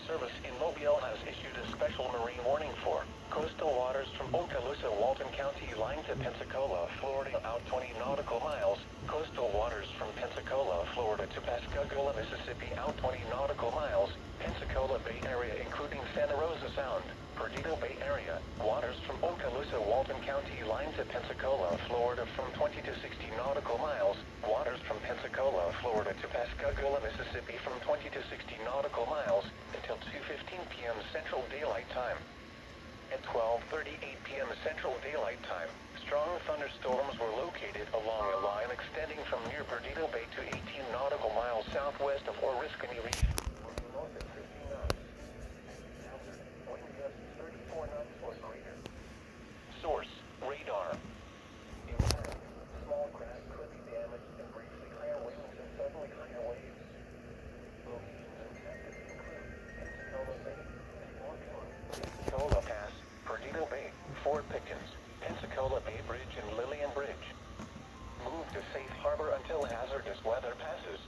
Service in Mobile has issued a special marine warning for coastal waters from Okaloosa, Walton County line to Pensacola, Florida out 20 nautical miles, coastal waters from Pensacola, Florida to Pascagoula, Mississippi out 20 nautical miles, Pensacola Bay Area including Santa Rosa Sound, Perdido Bay Area, waters from Okaloosa, Walton County line to Pensacola, Florida from 20 to 60 nautical miles, waters from Pensacola, Florida to Pascagoula, Mississippi from 20 to 60 nautical miles, until 2:15 p.m. Central Daylight Time. At 12:38 p.m. Central Daylight Time, strong thunderstorms were located along a line extending from near Perdido Bay to 18 nautical miles southwest of Oriskany region. North at 15 knots. Hazard, wind gusts 34 knots or greater. Source, radar. Impact, small craft could be damaged and briefly higher winds and suddenly higher waves. Locations impacted include Pensacola Bay, Pensacola Pass, Perdido Bay, Fort Pickens, Pensacola Bay Bridge and Lillian Bridge. Move to safe harbor until hazardous weather passes.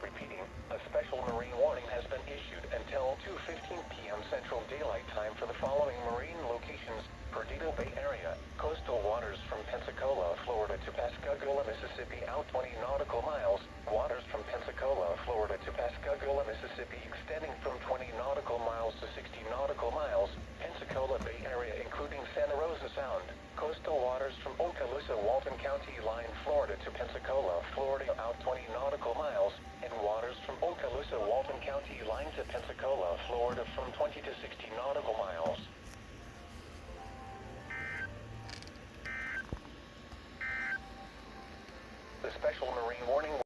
Repeating, a special marine warning has been issued until 2:15 p.m. Central Daylight Time for the following marine locations: Perdido Bay Area, coastal waters from Pensacola, Florida to Pascagoula, Mississippi out 20 nautical miles, waters from Pensacola, Florida to Pascagoula, Mississippi extending from 20 nautical miles to 60 nautical miles, Pensacola Bay Area including Santa Rosa Sound, coastal waters from Okaloosa, Walton County line, Florida to Pensacola, Florida out 20 nautical miles, and waters from Okaloosa, Walton County line to Pensacola, Florida from 20 to 60 nautical miles. The special marine warning